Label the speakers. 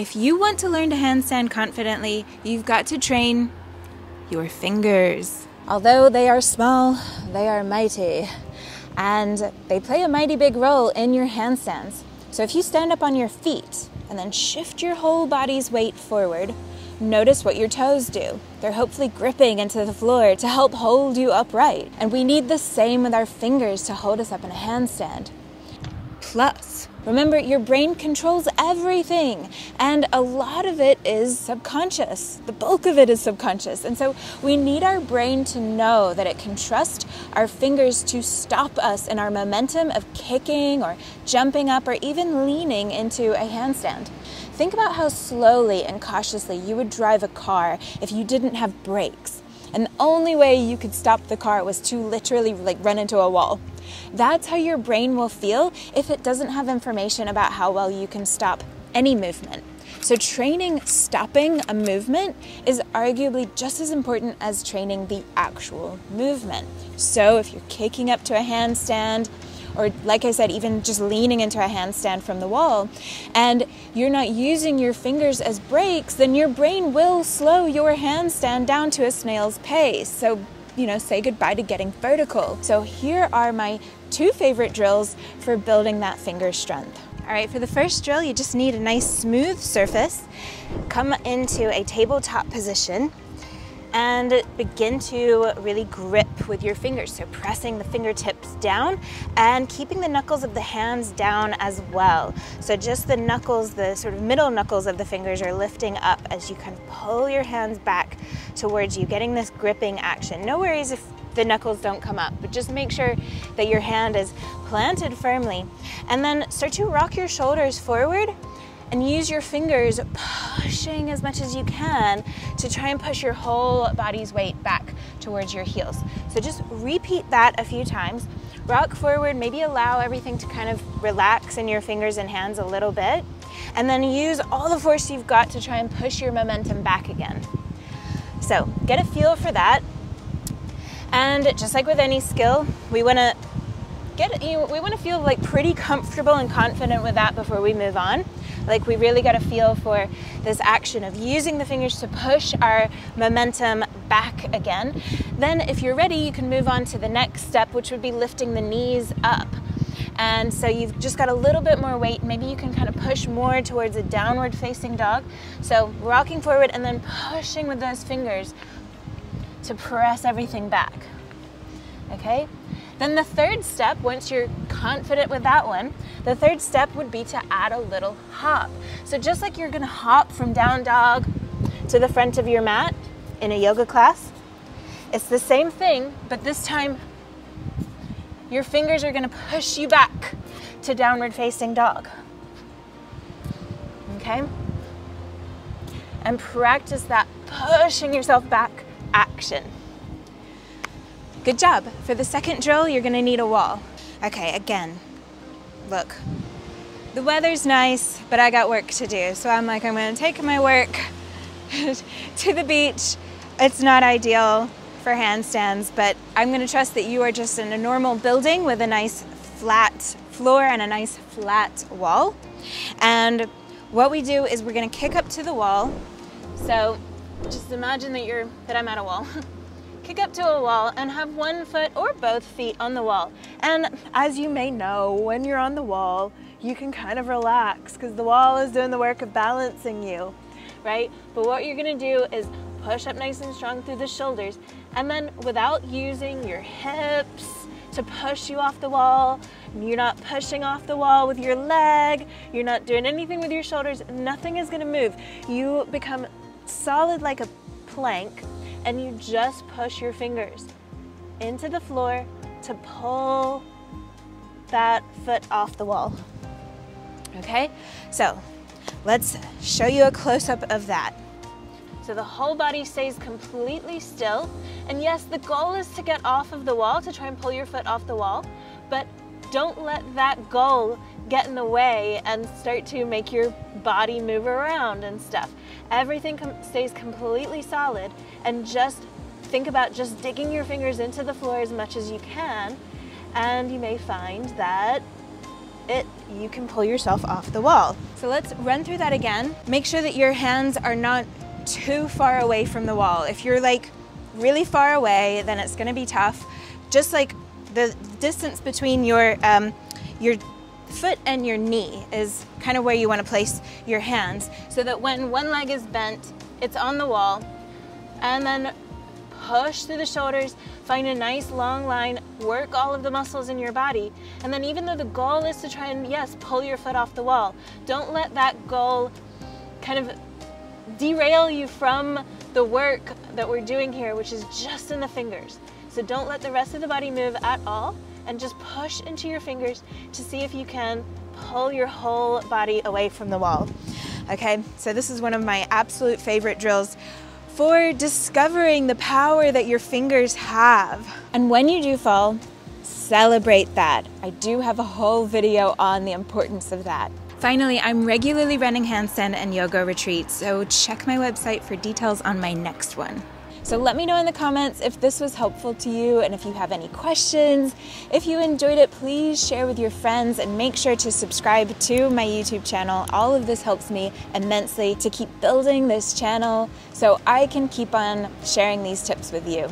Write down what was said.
Speaker 1: If you want to learn to handstand confidently, you've got to train your fingers. Although they are small, they are mighty, and they play a mighty big role in your handstands. So if you stand up on your feet and then shift your whole body's weight forward, notice what your toes do. They're hopefully gripping into the floor to help hold you upright. And we need the same with our fingers to hold us up in a handstand. Plus, remember, your brain controls everything, and a lot of it is subconscious. The bulk of it is subconscious. And so we need our brain to know that it can trust our fingers to stop us in our momentum of kicking or jumping up or even leaning into a handstand. Think about how slowly and cautiously you would drive a car if you didn't have brakes, and the only way you could stop the car was to literally run into a wall. That's how your brain will feel if it doesn't have information about how well you can stop any movement. So training stopping a movement is arguably just as important as training the actual movement. So if you're kicking up to a handstand, or like I said, even just leaning into a handstand from the wall, and you're not using your fingers as brakes, then your brain will slow your handstand down to a snail's pace. So, say goodbye to getting vertical. So here are my 2 favorite drills for building that finger strength. All right, for the first drill, you just need a nice smooth surface. Come into a tabletop position and begin to really grip with your fingers. So pressing the fingertips down and keeping the knuckles of the hands down as well. So just the knuckles, the sort of middle knuckles of the fingers are lifting up as you kind of pull your hands back towards you, getting this gripping action. No worries if the knuckles don't come up, but just make sure that your hand is planted firmly. And then start to rock your shoulders forward and use your fingers pushing as much as you can to try and push your whole body's weight back towards your heels. So just repeat that a few times. Rock forward, maybe allow everything to kind of relax in your fingers and hands a little bit, and then use all the force you've got to try and push your momentum back again. So get a feel for that. And just like with any skill, we want to feel like pretty comfortable and confident with that before we move on. Like we really got to feel for this action of using the fingers to push our momentum back again. Then if you're ready, you can move on to the next step, which would be lifting the knees up. And so you've just got a little bit more weight. Maybe you can kind of push more towards a downward facing dog. So rocking forward and then pushing with those fingers to press everything back. Okay? Then the third step, once you're confident with that one, the third step would be to add a little hop. So just like you're gonna hop from down dog to the front of your mat in a yoga class, it's the same thing, but this time your fingers are gonna push you back to downward facing dog. Okay? And practice that pushing yourself back action. Good job. For the second drill, you're gonna need a wall. Okay, again, look, the weather's nice, but I got work to do. So I'm gonna take my work to the beach. It's not ideal for handstands, but I'm gonna trust that you are just in a normal building with a nice flat floor and a nice flat wall. And what we do is we're gonna kick up to the wall. So just imagine that I'm at a wall. Kick up to a wall and have one foot or both feet on the wall. And as you may know, when you're on the wall, you can kind of relax because the wall is doing the work of balancing you, right? But what you're gonna do is push up nice and strong through the shoulders, and then without using your hips to push you off the wall, you're not pushing off the wall with your leg, you're not doing anything with your shoulders, nothing is gonna move. You become solid like a plank, and you just push your fingers into the floor to pull that foot off the wall. Okay, so let's show you a close-up of that. So the whole body stays completely still, and yes, the goal is to get off of the wall, to try and pull your foot off the wall, but don't let that goal get in the way and start to make your body move around and stuff. Everything stays completely solid, and just think about just digging your fingers into the floor as much as you can, and you may find that you can pull yourself off the wall. So let's run through that again. Make sure that your hands are not too far away from the wall. If you're like really far away, then it's gonna be tough. Just like the distance between your foot and your knee is kind of where you want to place your hands, so that when one leg is bent, it's on the wall. And then push through the shoulders, find a nice long line, work all of the muscles in your body. And then even though the goal is to try and, yes, pull your foot off the wall, don't let that goal kind of derail you from the work that we're doing here, which is just in the fingers. So don't let the rest of the body move at all, and just push into your fingers to see if you can pull your whole body away from the wall. Okay, so this is one of my absolute favorite drills for discovering the power that your fingers have. And when you do fall, celebrate that. I do have a whole video on the importance of that. Finally, I'm regularly running handstand and yoga retreats, so check my website for details on my next one. So let me know in the comments if this was helpful to you, and if you have any questions. If you enjoyed it, please share with your friends and make sure to subscribe to my YouTube channel. All of this helps me immensely to keep building this channel so I can keep on sharing these tips with you.